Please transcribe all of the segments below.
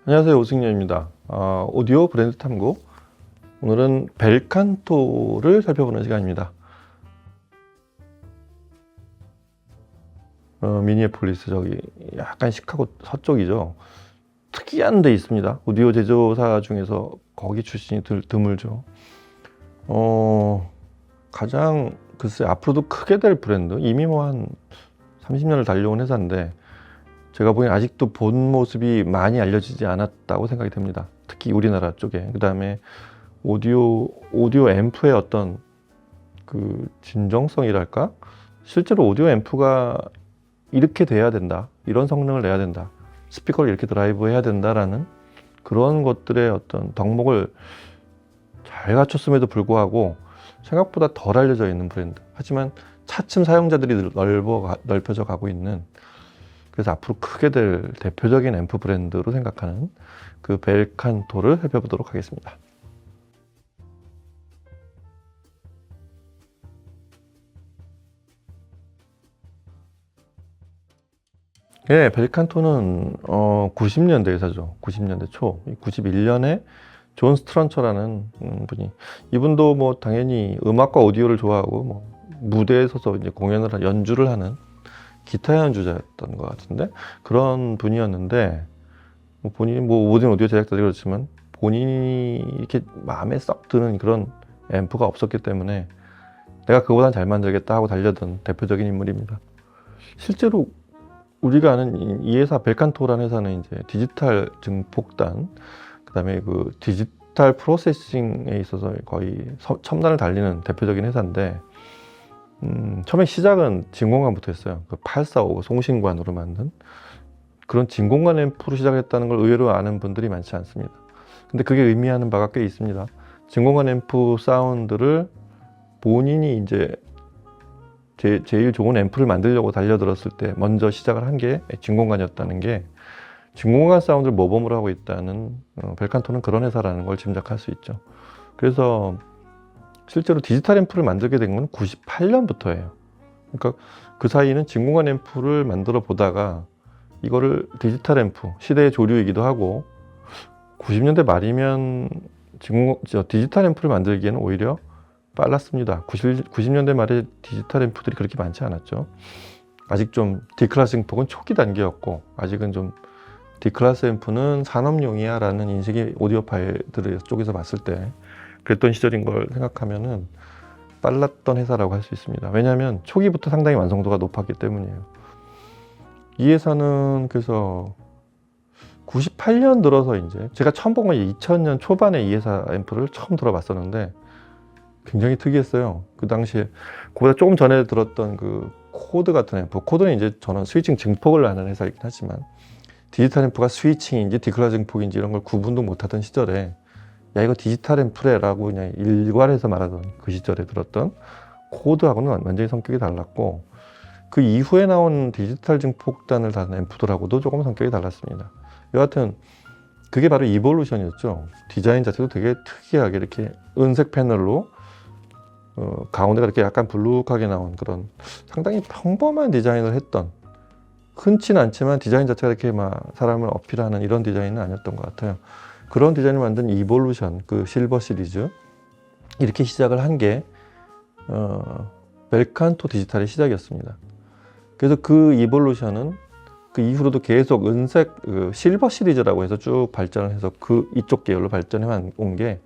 안녕하세요, 오승렬입니다. 오디오 브랜드 탐구. 오늘은 벨칸토를 살펴보는 시간입니다. 미니애폴리스 저기 약간 시카고 서쪽이죠. 특이한 데 있습니다. 오디오 제조사 중에서 거기 출신이 드물죠. 가장 글쎄 앞으로도 크게 될 브랜드, 이미 뭐 한 30년을 달려온 회사인데 제가 보기엔 아직도 본 모습이 많이 알려지지 않았다고 생각이 됩니다. 특히 우리나라 쪽에. 그 다음에 오디오 앰프의 어떤 그 진정성이랄까? 실제로 오디오 앰프가 이렇게 돼야 된다. 이런 성능을 내야 된다. 스피커를 이렇게 드라이브 해야 된다라는 그런 것들의 어떤 덕목을 잘 갖췄음에도 불구하고 생각보다 덜 알려져 있는 브랜드. 하지만 차츰 사용자들이 넓혀져 가고 있는, 그래서 앞으로 크게 될 대표적인 앰프 브랜드로 생각하는 그 벨칸토를 살펴보도록 하겠습니다. 예, 벨칸토는 90년대 회사죠. 90년대 초, 91년에 존 스트런처라는 분이, 이분도 뭐 당연히 음악과 오디오를 좋아하고 뭐 무대에 서서 이제 연주를 하는 기타 연주자였던 것 같은데, 그런 분이었는데 본인이 뭐 모든 오디오 제작자들이 그렇지만 본인이 이렇게 마음에 썩 드는 그런 앰프가 없었기 때문에 내가 그거보단 잘 만들겠다 하고 달려든 대표적인 인물입니다. 실제로 우리가 아는 이 회사 벨칸토라는 회사는 이제 디지털 증폭단, 그다음에 그 디지털 프로세싱에 있어서 거의 첨단을 달리는 대표적인 회사인데, 처음에 시작은 진공관부터 했어요. 그 845 송신관으로 만든 그런 진공관 앰프로 시작했다는 걸 의외로 아는 분들이 많지 않습니다. 근데 그게 의미하는 바가 꽤 있습니다. 진공관 앰프 사운드를 본인이 이제 제일 좋은 앰프를 만들려고 달려들었을 때 먼저 시작을 한 게 진공관이었다는 게, 진공관 사운드를 모범으로 하고 있다는, 벨칸토는 그런 회사라는 걸 짐작할 수 있죠. 그래서 실제로 디지털 앰프를 만들게 된 건 98년부터예요. 그러니까 그 사이는 진공관 앰프를 만들어 보다가 이거를 디지털 앰프, 시대의 조류이기도 하고, 90년대 말이면 디지털 앰프를 만들기에는 오히려 빨랐습니다. 90년대 말에 디지털 앰프들이 그렇게 많지 않았죠. 아직 좀 D클래스 증폭은 초기 단계였고, 아직은 좀 D클래스 앰프는 산업용이야 라는 인식이 오디오파이들 쪽에서 봤을 때 그랬던 시절인 걸 생각하면은 빨랐던 회사라고 할 수 있습니다. 왜냐하면 초기부터 상당히 완성도가 높았기 때문이에요. 이 회사는 그래서 98년 들어서 이제 제가 처음 본 건 2000년 초반에 이 회사 앰프를 처음 들어봤었는데 굉장히 특이했어요. 그 당시에 그보다 조금 전에 들었던 그 코드 같은 앰프, 코드는 이제 저는 스위칭 증폭을 하는 회사이긴 하지만 디지털 앰프가 스위칭인지 디클래스 증폭인지 이런 걸 구분도 못하던 시절에 야 이거 디지털 앰프래 라고 그냥 일괄해서 말하던 그 시절에 들었던 코드하고는 완전히 성격이 달랐고, 그 이후에 나온 디지털 증폭단을 다룬 앰프들하고도 조금 성격이 달랐습니다. 여하튼 그게 바로 이볼루션이었죠. 디자인 자체도 되게 특이하게 이렇게 은색 패널로 가운데가 이렇게 약간 불룩하게 나온 그런 상당히 평범한 디자인을 했던, 흔치는 않지만 디자인 자체가 이렇게 막 사람을 어필하는 이런 디자인은 아니었던 것 같아요. 그런 디자인을 만든 이볼루션, 그 실버 시리즈, 이렇게 시작을 한 게 벨칸토 디지털의 시작이었습니다. 그래서 그 이볼루션은 그 이후로도 계속 은색 실버 시리즈라고 해서 쭉 발전을 해서 그 이쪽 계열로 발전해 온 게,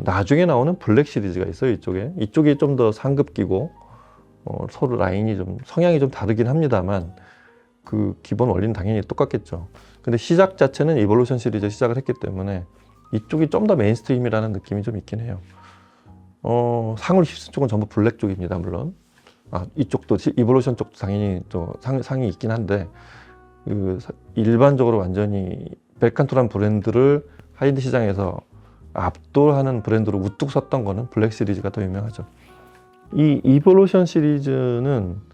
나중에 나오는 블랙 시리즈가 있어요. 이쪽이 좀 더 상급기고 서로 라인이 좀 성향이 좀 다르긴 합니다만 그 기본 원리는 당연히 똑같겠죠. 근데 시작 자체는 이볼루션 시리즈 시작을 했기 때문에 이쪽이 좀 더 메인스트림이라는 느낌이 좀 있긴 해요. 상을 휩쓴 쪽은 전부 블랙 쪽입니다, 물론. 이쪽도 이볼루션 쪽도 당연히 또 상이 있긴 한데, 일반적으로 완전히 벨칸토라는 브랜드를 하이엔드 시장에서 압도하는 브랜드로 우뚝 섰던 거는 블랙 시리즈가 더 유명하죠. 이 이볼루션 시리즈는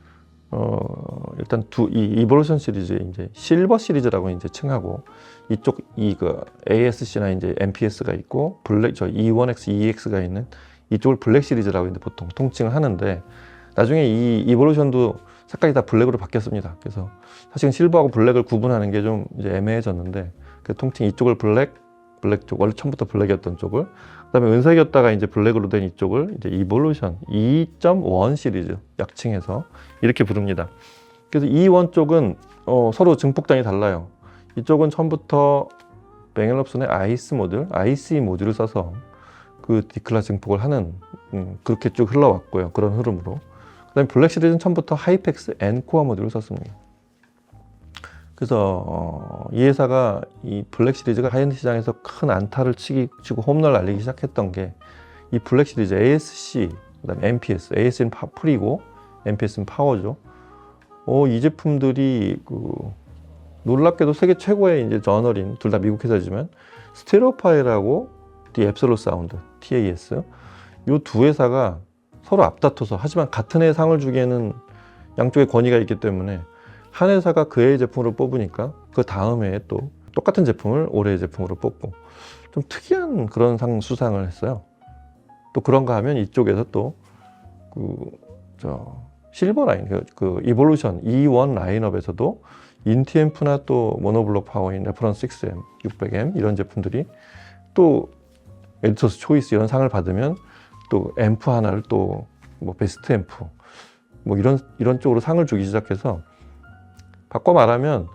일단 이 이볼루션 시리즈 이제 실버 시리즈라고 이제 칭하고, 이쪽 그 ASC나 이제 MPS가 있고 블랙 E1X, EX가 있는 이쪽을 블랙 시리즈라고 이제 보통 통칭을 하는데, 나중에 이 이볼루션도 색깔이 다 블랙으로 바뀌었습니다. 그래서 사실은 실버하고 블랙을 구분하는 게 좀 이제 애매해졌는데, 그 통칭 이쪽을 블랙 쪽, 원래 처음부터 블랙이었던 쪽을, 그다음에 은색이었다가 이제 블랙으로 된 이쪽을 이제 이볼루션 2.1 시리즈 약칭해서 이렇게 부릅니다. 그래서 E1 쪽은 서로 증폭장이 달라요. 이쪽은 처음부터 뱅 앤 럽슨의 IC 모듈을 써서 그 디클라 증폭을 하는 그렇게 쭉 흘러왔고요. 그런 흐름으로. 그다음에 블랙 시리즈는 처음부터 하이펙스 N코어 모듈을 썼습니다. 그래서 이 회사가 이 블랙 시리즈가 하이엔드 시장에서 큰 안타를 치고 홈런을 날리기 시작했던 게 이 블랙 시리즈 ASC, 그다음에 MPS, ASC는 풀이고 MPS는 파워죠. 이 제품들이 놀랍게도 세계 최고의 이제 저널인, 둘 다 미국 회사지만 스테레오파일하고 디 앱솔루트 사운드, TAS, 이 두 회사가 서로 앞다퉈서, 하지만 같은 해 상을 주기에는 양쪽의 권위가 있기 때문에 한 회사가 그 해의 제품으로 뽑으니까 그 다음 해에 또 똑같은 제품을 올해의 제품으로 뽑고, 좀 특이한 그런 수상을 했어요. 또 그런가 하면 이쪽에서 또 실버 라인, 이볼루션 E1 라인업에서도 인티앰프나 또 모노블록 파워인 레퍼런스 6M, 600M 이런 제품들이 또 에디터스 초이스 이런 상을 받으면 또 앰프 하나를 또 뭐 베스트 앰프 뭐 이런 쪽으로 상을 주기 시작해서, 바꿔 말하면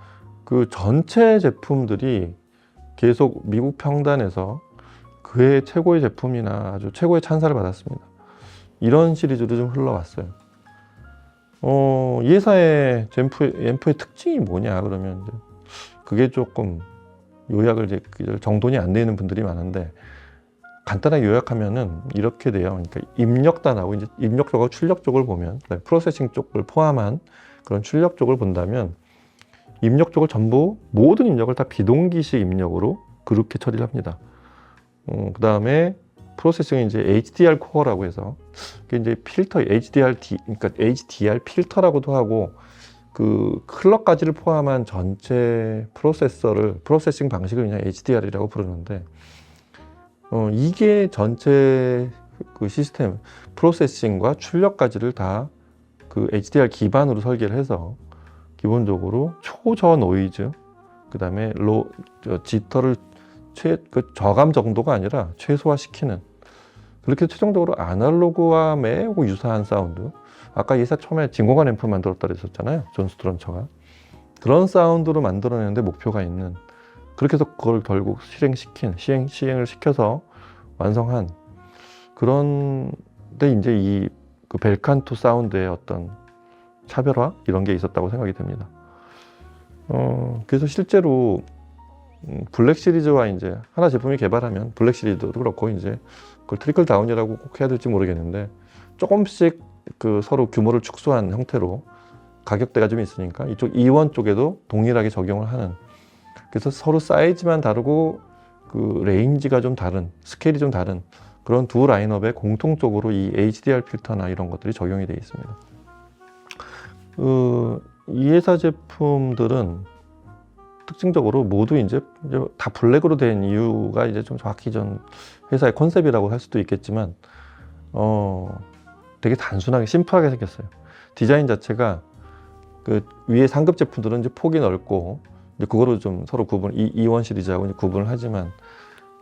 그 전체 제품들이 계속 미국 평단에서 그해 최고의 제품이나 아주 최고의 찬사를 받았습니다. 이런 시리즈로 좀 흘러왔어요. 이 회사의 앰프의 특징이 뭐냐 그러면 그게 조금 요약을 이제 정돈이 안 되는 분들이 많은데, 간단하게 요약하면은 이렇게 돼요. 그러니까 입력단하고 이제 입력 쪽하고 출력 쪽을 보면, 프로세싱 쪽을 포함한 그런 출력 쪽을 본다면, 입력 쪽을 전부 모든 입력을 다 비동기식 입력으로 그렇게 처리를 합니다. 그 다음에 프로세싱은 이제 HDR 코어라고 해서, 그게 이제 필터 그러니까 HDR 필터라고도 하고, 그 클럭까지를 포함한 전체 프로세싱 방식을 그냥 HDR이라고 부르는데, 이게 전체 그 시스템 프로세싱과 출력까지를 다 그 HDR 기반으로 설계를 해서, 기본적으로 초저 노이즈, 그 다음에 지터를 저감 정도가 아니라 최소화시키는, 그렇게 최종적으로 아날로그와 매우 유사한 사운드, 아까 이 회사 처음에 진공관 앰프 만들었다 그랬었잖아요, 존 스트런처가. 그런 사운드로 만들어내는데 목표가 있는, 그렇게 해서 그걸 결국 시행을 시켜서 완성한, 그런데 이제 그 벨칸토 사운드의 어떤 차별화 이런 게 있었다고 생각이 됩니다. 그래서 실제로 블랙 시리즈와 이제 하나 제품이 개발하면, 블랙 시리즈도 그렇고 이제 그걸 트리클 다운이라고 꼭 해야 될지 모르겠는데, 조금씩 그 서로 규모를 축소한 형태로 가격대가 좀 있으니까 이쪽 E1 쪽에도 동일하게 적용을 하는, 그래서 서로 사이즈만 다르고 그 레인지가 좀 다른, 스케일이 좀 다른 그런 두 라인업에 공통적으로 이 HDR 필터나 이런 것들이 적용이 되어 있습니다. 이 회사 제품들은 특징적으로 모두 이제 다 블랙으로 된 이유가 이제 좀 정확히 전 회사의 컨셉이라고 할 수도 있겠지만, 되게 단순하게 심플하게 생겼어요. 디자인 자체가 그 위에 상급 제품들은 이제 폭이 넓고, 이제 그거로 좀 서로 E1 시리즈하고 이제 구분을 하지만,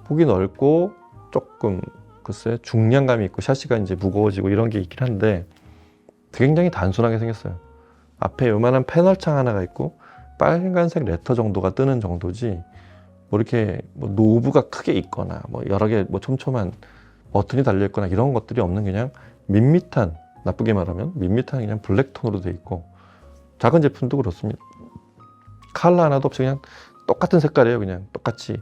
폭이 넓고 조금 글쎄 중량감이 있고 샤시가 이제 무거워지고 이런 게 있긴 한데, 굉장히 단순하게 생겼어요. 앞에 요만한 패널창 하나가 있고 빨간색 레터 정도가 뜨는 정도지, 뭐 이렇게 뭐 노브가 크게 있거나 뭐 여러 개 뭐 촘촘한 버튼이 달려 있거나 이런 것들이 없는, 그냥 밋밋한, 나쁘게 말하면 밋밋한 그냥 블랙 톤으로 돼 있고, 작은 제품도 그렇습니다. 컬러 하나도 없이 그냥 똑같은 색깔이에요. 그냥 똑같이,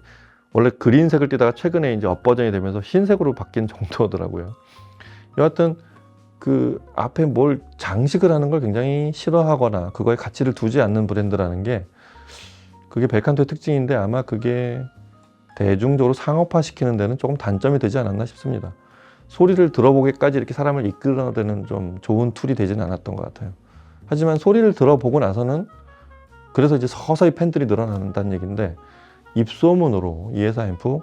원래 그린색을 띠다가 최근에 이제 업버전이 되면서 흰색으로 바뀐 정도더라고요. 여하튼 그 앞에 뭘 장식을 하는 걸 굉장히 싫어하거나 그거에 가치를 두지 않는 브랜드라는 게, 그게 벨칸토의 특징인데, 아마 그게 대중적으로 상업화시키는 데는 조금 단점이 되지 않았나 싶습니다. 소리를 들어보기까지 이렇게 사람을 이끌어내는 좀 좋은 툴이 되지는 않았던 것 같아요. 하지만 소리를 들어보고 나서는, 그래서 이제 서서히 팬들이 늘어난다는 얘기인데, 입소문으로 이 회사 앰프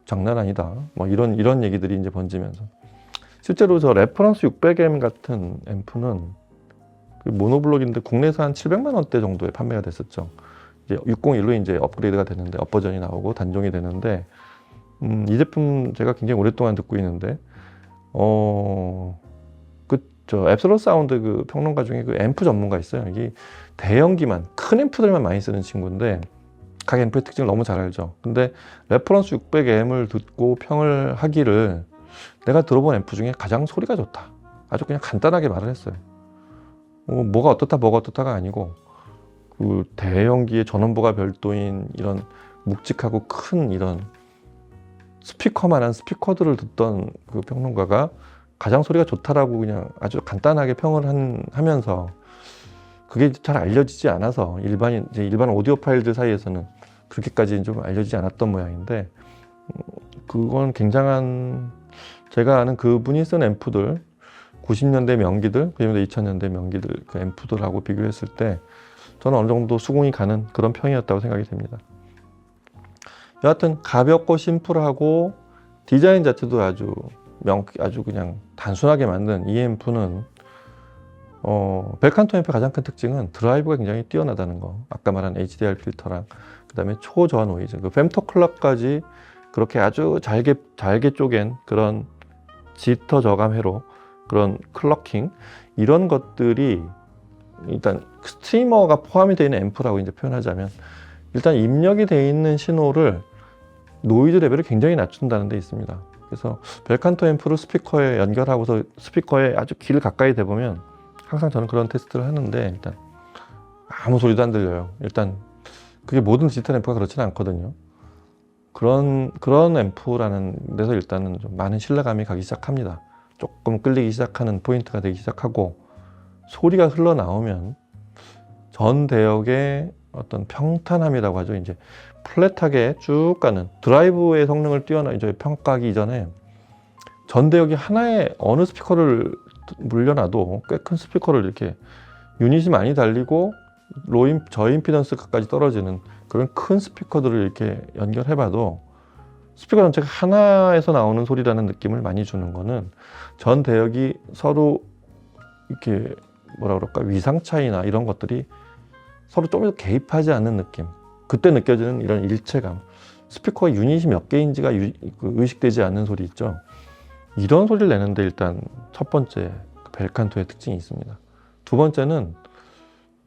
장난 아니다, 뭐 이런 얘기들이 이제 번지면서, 실제로 저 레퍼런스 600M 같은 앰프는 그 모노블록인데 국내에서 한 700만 원대 정도에 판매가 됐었죠. 이제 601로 이제 업그레이드가 되는데 업버전이 나오고 단종이 되는데 이 제품 제가 굉장히 오랫동안 듣고 있는데 저 앱솔루트 사운드 그 평론가 중에 그 앰프 전문가 있어요. 이게 대형기만 큰 앰프들만 많이 쓰는 친구인데 각 앰프의 특징을 너무 잘 알죠. 근데 레퍼런스 600M을 듣고 평을 하기를 내가 들어본 앰프 중에 가장 소리가 좋다. 아주 그냥 간단하게 말을 했어요. 뭐가 어떻다가 아니고 그 대형기의 전원부가 별도인 이런 묵직하고 큰 이런 스피커만한 스피커들을 듣던 그 평론가가 가장 소리가 좋다라고 그냥 아주 간단하게 평을 하면서 그게 잘 알려지지 않아서 일반 오디오 파일들 사이에서는 그렇게까지 좀 알려지지 않았던 모양인데 그건 굉장한 제가 아는 그분이 쓴 앰프들 90년대 명기들, 그다음에 2000년대 명기들 그 앰프들하고 비교했을 때 저는 어느 정도 수긍이 가는 그런 평이었다고 생각이 됩니다. 여하튼 가볍고 심플하고 디자인 자체도 아주 그냥 단순하게 만든 이 앰프는 벨칸토 앰프의 가장 큰 특징은 드라이브가 굉장히 뛰어나다는 거. 아까 말한 HDR 필터랑 그다음에 초저하 노이즈, 그 fem토 클럽까지 그렇게 아주 잘게 쪼갠 그런 지터 저감 회로 그런 클러킹 이런 것들이 일단 스트리머가 포함이 되어 있는 앰프라고 이제 표현하자면 일단 입력이 되어 있는 신호를 노이즈 레벨을 굉장히 낮춘다는 데 있습니다. 그래서 벨칸토 앰프를 스피커에 연결하고서 스피커에 아주 귀를 가까이 대보면 항상 저는 그런 테스트를 하는데 일단 아무 소리도 안 들려요. 일단 그게 모든 디지털 앰프가 그렇지는 않거든요. 그런 앰프라는 데서 일단은 좀 많은 신뢰감이 가기 시작합니다. 조금 끌리기 시작하는 포인트가 되기 시작하고 소리가 흘러나오면 전 대역의 어떤 평탄함이라고 하죠. 이제 플랫하게 쭉 가는 드라이브의 성능을 이제 평가하기 이전에 전 대역이 하나의 어느 스피커를 물려놔도 꽤 큰 스피커를 이렇게 유닛이 많이 달리고 저임피던스까지 떨어지는 그런 큰 스피커들을 이렇게 연결해봐도 스피커 전체가 하나에서 나오는 소리라는 느낌을 많이 주는 거는 전 대역이 서로 이렇게 위상 차이나 이런 것들이 서로 좀 더 개입하지 않는 느낌. 그때 느껴지는 이런 일체감. 스피커 유닛이 몇 개인지가 의식되지 않는 소리 있죠. 이런 소리를 내는데 일단 첫 번째 벨칸토의 특징이 있습니다. 두 번째는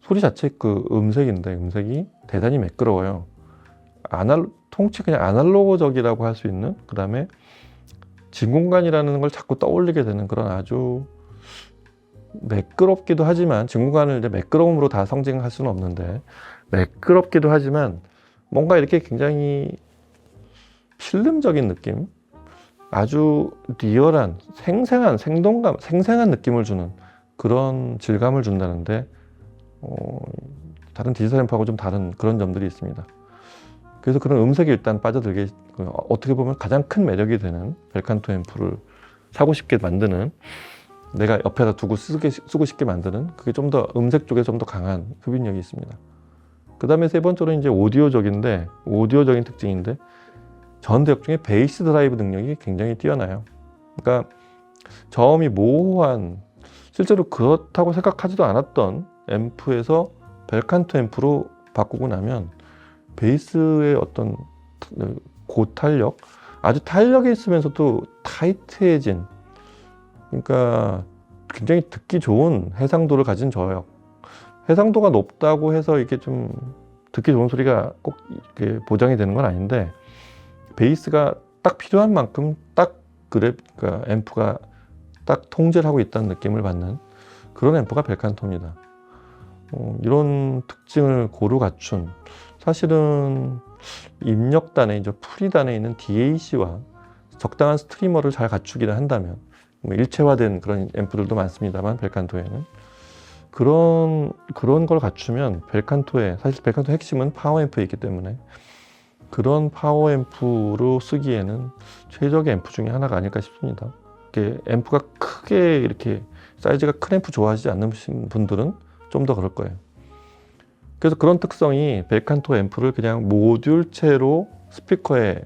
소리 자체 그 음색인데 음색이 대단히 매끄러워요. 통치 그냥 아날로그적이라고 할 수 있는, 그 다음에 진공관이라는 걸 자꾸 떠올리게 되는 그런 아주 매끄럽기도 하지만, 진공관을 이제 매끄러움으로 다 상징할 수는 없는데 매끄럽기도 하지만 뭔가 이렇게 굉장히 필름적인 느낌, 아주 리얼한 생생한 생동감, 생생한 느낌을 주는 그런 질감을 준다는데 다른 디지털 앰프하고 좀 다른 그런 점들이 있습니다. 그래서 그런 음색이 일단 빠져들게, 어떻게 보면 가장 큰 매력이 되는 벨칸토 앰프를 사고 싶게 만드는, 내가 옆에다 두고 쓰고 싶게 만드는, 그게 좀 더 음색 쪽에 좀 더 강한 흡입력이 있습니다. 그 다음에 세 번째로 이제 오디오적인 특징인데, 전 대역 중에 베이스 드라이브 능력이 굉장히 뛰어나요. 그러니까 저음이 모호한, 실제로 그렇다고 생각하지도 않았던 앰프에서 벨칸토 앰프로 바꾸고 나면 베이스의 어떤 고탄력, 아주 탄력이 있으면서도 타이트해진, 그러니까 굉장히 듣기 좋은 해상도를 가진 저역. 해상도가 높다고 해서 이게 좀 듣기 좋은 소리가 꼭 이렇게 보장이 되는 건 아닌데, 베이스가 딱 필요한 만큼 그러니까 앰프가 딱 통제를 하고 있다는 느낌을 받는 그런 앰프가 벨칸토입니다. 이런 특징을 고루 갖춘, 사실은 입력단에, 이제 프리단에 있는 DAC와 적당한 스트리머를 잘 갖추기를 한다면, 일체화된 그런 앰프들도 많습니다만 벨칸토에는 그런 걸 갖추면 사실 벨칸토의 핵심은 파워 앰프에 있기 때문에 그런 파워 앰프로 쓰기에는 최적의 앰프 중에 하나가 아닐까 싶습니다. 앰프가 크게 이렇게 사이즈가 큰 앰프 좋아하시지 않는 분들은 좀 더 그럴 거예요. 그래서 그런 특성이 벨칸토 앰프를 그냥 모듈체로 스피커에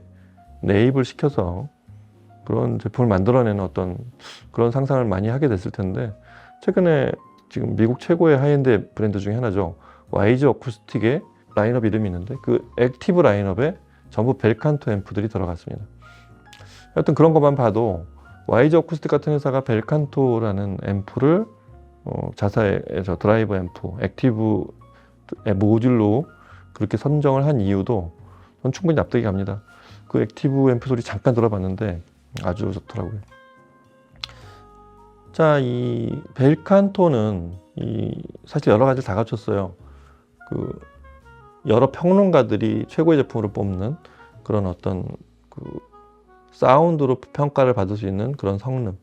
내입을 시켜서 그런 제품을 만들어내는 어떤 그런 상상을 많이 하게 됐을 텐데, 최근에 지금 미국 최고의 하이엔드 브랜드 중에 하나죠. YG 어쿠스틱의 라인업 이름이 있는데 그 액티브 라인업에 전부 벨칸토 앰프들이 들어갔습니다. 하여튼 그런 것만 봐도 YG 어쿠스틱 같은 회사가 벨칸토라는 앰프를 자사의 드라이브 앰프, 액티브 모듈로 그렇게 선정을 한 이유도 전 충분히 납득이 갑니다. 그 액티브 앰프 소리 잠깐 들어봤는데 아주 좋더라고요. 자, 이 벨칸토는 사실 여러 가지를 다 갖췄어요. 그 여러 평론가들이 최고의 제품으로 뽑는 그런 어떤 그 사운드로 평가를 받을 수 있는 그런 성능,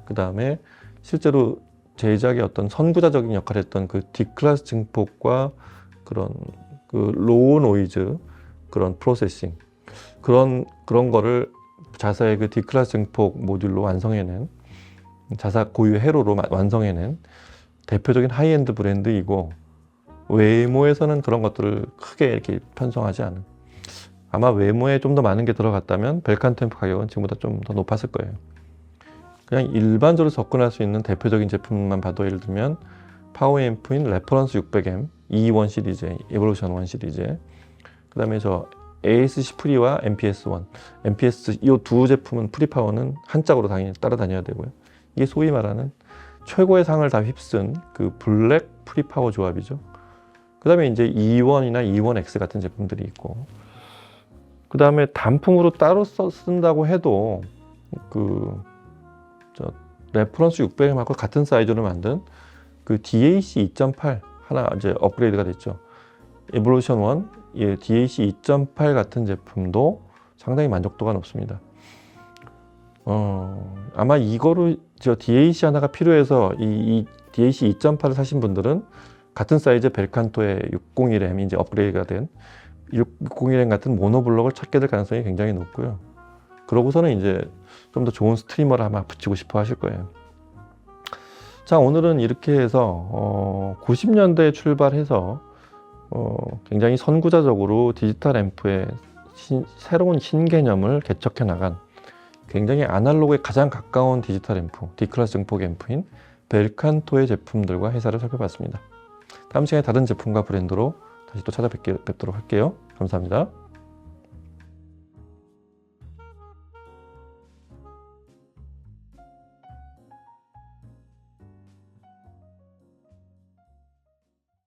그 다음에 실제로 제작의 어떤 선구자적인 역할을 했던 그 D클래스 증폭과 그런 그 로우 노이즈 그런 프로세싱, 그런 거를 자사의 그 D클래스 증폭 모듈로 완성해낸, 자사 고유 회로로 완성해낸 대표적인 하이엔드 브랜드이고, 외모에서는 그런 것들을 크게 이렇게 편성하지 않은, 아마 외모에 좀 더 많은 게 들어갔다면 벨칸토 앰프 가격은 지금보다 좀 더 높았을 거예요. 그냥 일반적으로 접근할 수 있는 대표적인 제품만 봐도, 예를 들면 파워 앰프인 레퍼런스 600M E1 시리즈, 에볼루션 1 시리즈, 그 다음에 저 ASC 프리와 MPS1, MPS 이 두 제품은 프리파워는 한 짝으로 당연히 따라다녀야 되고요. 이게 소위 말하는 최고의 상을 다 휩쓴 그 블랙 프리파워 조합이죠. 그 다음에 이제 E1이나 E1X 같은 제품들이 있고, 그 다음에 단품으로 따로 쓴다고 해도 레퍼런스 600M하고 같은 사이즈로 만든 그 DAC 2.8 하나 이제 업그레이드가 됐죠. 에볼루션 1, DAC 2.8 같은 제품도 상당히 만족도가 높습니다. 아마 이거로 DAC 하나가 필요해서 이 DAC 2.8을 사신 분들은 같은 사이즈 벨칸토의 601M 이제 업그레이드가 된 601M 같은 모노블럭을 찾게 될 가능성이 굉장히 높고요. 그러고서는 이제 좀 더 좋은 스트리머를 아마 붙이고 싶어 하실 거예요. 자, 오늘은 이렇게 해서 90년대에 출발해서 굉장히 선구자적으로 디지털 앰프의 새로운 신개념을 개척해 나간, 굉장히 아날로그에 가장 가까운 디지털 앰프, D클래스 증폭 앰프인 벨칸토의 제품들과 회사를 살펴봤습니다. 다음 시간에 다른 제품과 브랜드로 다시 또 찾아뵙도록 할게요. 감사합니다.